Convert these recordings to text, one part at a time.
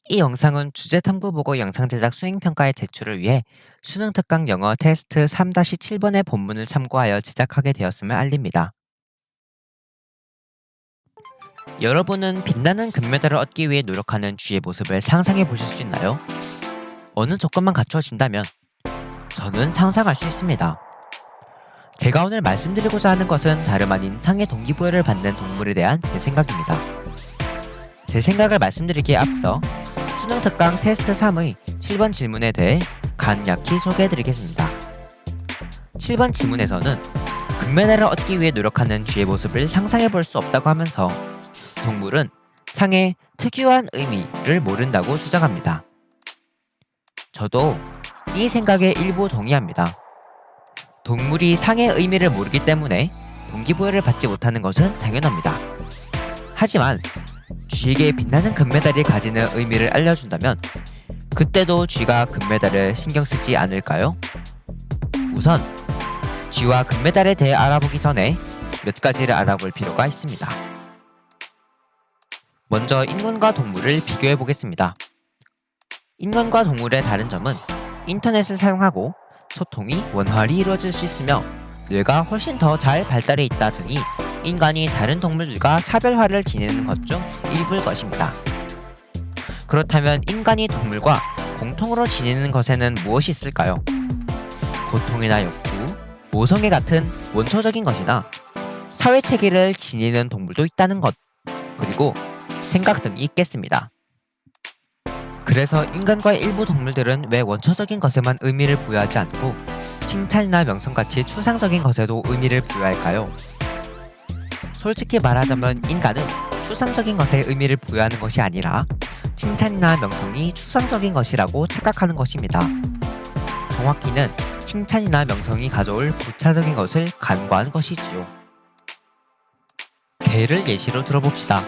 이 영상은 주제 탐구 보고 영상 제작 수행평가의 제출을 위해 수능 특강 영어 테스트 3-7번의 본문을 참고하여 제작하게 되었음을 알립니다. 여러분은 빛나는 금메달을 얻기 위해 노력하는 쥐의 모습을 상상해 보실 수 있나요? 어느 조건만 갖춰진다면 저는 상상할 수 있습니다. 제가 오늘 말씀드리고자 하는 것은 다름 아닌 상의 동기부여를 받는 동물에 대한 제 생각입니다. 제 생각을 말씀드리기에 앞서 수능 특강 테스트 3의 7번 질문에 대해 간략히 소개해드리겠습니다. 7번 질문에서는 금메달을 얻기 위해 노력하는 쥐의 모습을 상상해 볼 수 없다고 하면서 동물은 상의 특유한 의미를 모른다고 주장합니다. 저도 이 생각에 일부 동의합니다. 동물이 상의 의미를 모르기 때문에 동기부여를 받지 못하는 것은 당연합니다. 하지만 쥐에게 빛나는 금메달이 가지는 의미를 알려준다면 그때도 쥐가 금메달을 신경 쓰지 않을까요? 우선 쥐와 금메달에 대해 알아보기 전에 몇 가지를 알아볼 필요가 있습니다. 먼저 인간과 동물을 비교해 보겠습니다. 인간과 동물의 다른 점은 인터넷을 사용하고 소통이 원활히 이루어질 수 있으며 뇌가 훨씬 더 잘 발달해 있다 등이 인간이 다른 동물들과 차별화를 지니는 것 중 일부일 것입니다. 그렇다면 인간이 동물과 공통으로 지니는 것에는 무엇이 있을까요? 고통이나 욕구, 모성애 같은 원초적인 것이나 사회체계를 지니는 동물도 있다는 것, 그리고 생각 등이 있겠습니다. 그래서 인간과의 일부 동물들은 왜 원초적인 것에만 의미를 부여하지 않고 칭찬이나 명성같이 추상적인 것에도 의미를 부여할까요? 솔직히 말하자면 인간은 추상적인 것에 의미를 부여하는 것이 아니라 칭찬이나 명성이 추상적인 것이라고 착각하는 것입니다. 정확히는 칭찬이나 명성이 가져올 부차적인 것을 간과한 것이지요. 개를 예시로 들어봅시다.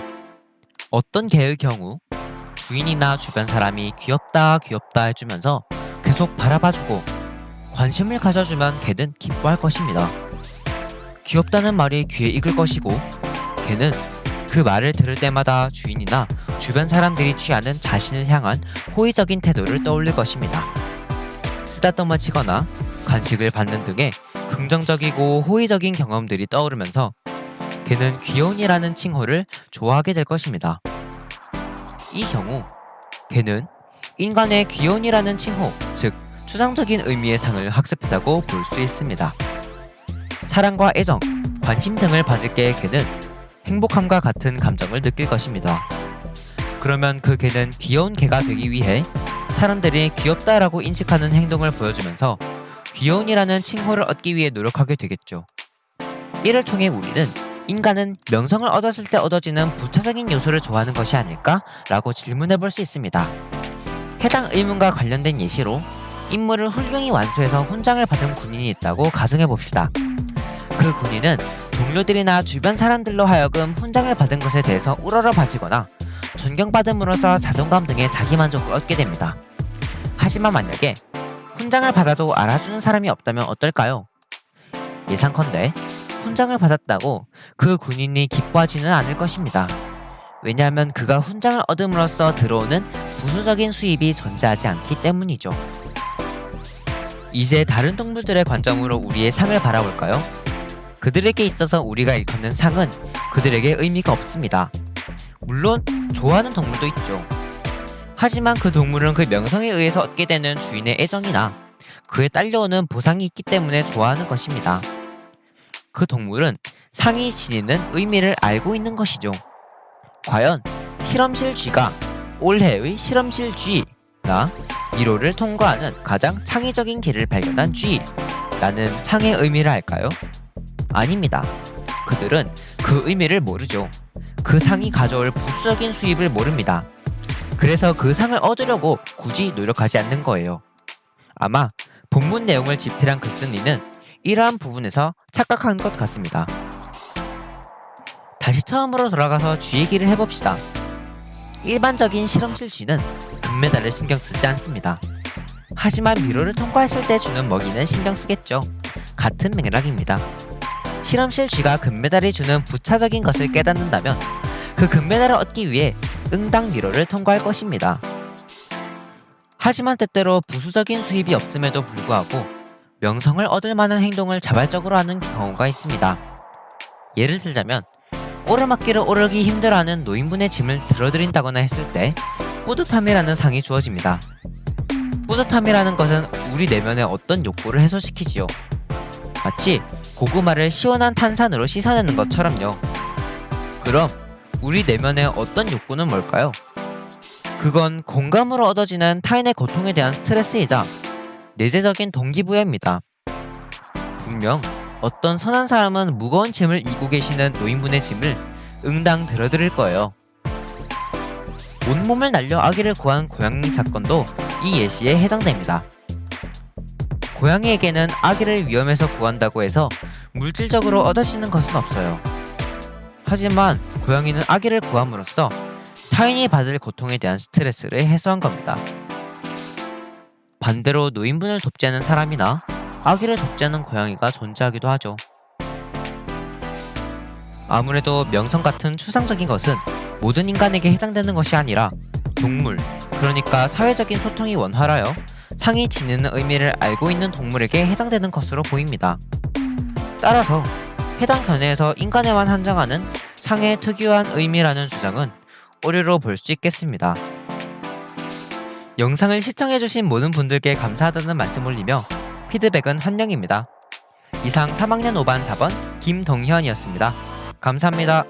어떤 개의 경우 주인이나 주변 사람이 귀엽다 해주면서 계속 바라봐주고 관심을 가져주면 개는 기뻐할 것입니다. 귀엽다는 말이 귀에 익을 것이고 개는 그 말을 들을 때마다 주인이나 주변 사람들이 취하는 자신을 향한 호의적인 태도를 떠올릴 것입니다. 쓰다듬어 치거나 간식을 받는 등의 긍정적이고 호의적인 경험들이 떠오르면서 개는 귀여운이라는 칭호를 좋아하게 될 것입니다. 이 경우 개는 인간의 귀여운이라는 칭호, 즉 추상적인 의미의 상을 학습했다고 볼 수 있습니다. 사랑과 애정, 관심 등을 받을 때의 개는 행복함과 같은 감정을 느낄 것입니다. 그러면 그 개는 귀여운 개가 되기 위해 사람들이 귀엽다라고 인식하는 행동을 보여주면서 귀여운이라는 칭호를 얻기 위해 노력하게 되겠죠. 이를 통해 우리는 인간은 명성을 얻었을 때 얻어지는 부차적인 요소를 좋아하는 것이 아닐까? 라고 질문해 볼 수 있습니다. 해당 의문과 관련된 예시로 임무를 훌륭히 완수해서 훈장을 받은 군인이 있다고 가정해 봅시다. 그 군인은 동료들이나 주변 사람들로 하여금 훈장을 받은 것에 대해서 우러러봐지거나 존경받음으로써 자존감 등의 자기만족을 얻게 됩니다. 하지만 만약에 훈장을 받아도 알아주는 사람이 없다면 어떨까요? 예상컨대 훈장을 받았다고 그 군인이 기뻐하지는 않을 것입니다. 왜냐하면 그가 훈장을 얻음으로써 들어오는 부수적인 수입이 존재하지 않기 때문이죠. 이제 다른 동물들의 관점으로 우리의 상을 바라볼까요? 그들에게 있어서 우리가 일컫는 상은 그들에게 의미가 없습니다. 물론 좋아하는 동물도 있죠. 하지만 그 동물은 그 명성에 의해서 얻게 되는 주인의 애정이나 그에 딸려오는 보상이 있기 때문에 좋아하는 것입니다. 그 동물은 상이 지니는 의미를 알고 있는 것이죠. 과연 실험실 쥐가 올해의 실험실 쥐나 1호를 통과하는 가장 창의적인 길을 발견한 쥐라는 상의 의미를 알까요? 아닙니다. 그들은 그 의미를 모르죠. 그 상이 가져올 부수적인 수입을 모릅니다. 그래서 그 상을 얻으려고 굳이 노력하지 않는 거예요. 아마 본문 내용을 집필한 글쓴이는 이러한 부분에서 착각한 것 같습니다. 다시 처음으로 돌아가서 쥐 얘기를 해봅시다. 일반적인 실험실 쥐는 금메달을 신경 쓰지 않습니다. 하지만 미로를 통과했을 때 주는 먹이는 신경 쓰겠죠. 같은 맥락입니다. 실험실 쥐가 금메달이 주는 부차적인 것을 깨닫는다면 그 금메달을 얻기 위해 응당 미로를 통과할 것입니다. 하지만 때때로 부수적인 수입이 없음에도 불구하고 명성을 얻을 만한 행동을 자발적으로 하는 경우가 있습니다. 예를 들자면 오르막길을 오르기 힘들어하는 노인분의 짐을 들어드린다거나 했을 때 뿌듯함이라는 상이 주어집니다. 뿌듯함이라는 것은 우리 내면의 어떤 욕구를 해소시키지요. 마치 고구마를 시원한 탄산으로 씻어내는 것처럼요. 그럼 우리 내면의 어떤 욕구는 뭘까요? 그건 공감으로 얻어지는 타인의 고통에 대한 스트레스이자 내재적인 동기부여입니다. 분명 어떤 선한 사람은 무거운 짐을 이고 계시는 노인분의 짐을 응당 들어드릴 거예요. 온몸을 날려 아기를 구한 고양이 사건도 이 예시에 해당됩니다. 고양이에게는 아기를 위험에서 구한다고 해서 물질적으로 얻어지는 것은 없어요. 하지만 고양이는 아기를 구함으로써 타인이 받을 고통에 대한 스트레스를 해소한 겁니다. 반대로 노인분을 돕지 않은 사람이나 아기를 돕지 않은 고양이가 존재하기도 하죠. 아무래도 명성 같은 추상적인 것은 모든 인간에게 해당되는 것이 아니라 동물, 그러니까 사회적인 소통이 원활하여 상이 지니는 의미를 알고 있는 동물에게 해당되는 것으로 보입니다. 따라서 해당 견해에서 인간에만 한정하는 상의 특유한 의미라는 주장은 오류로 볼 수 있겠습니다. 영상을 시청해주신 모든 분들께 감사하다는 말씀 올리며 피드백은 환영입니다. 이상 3학년 5반 4번 김동현이었습니다. 감사합니다.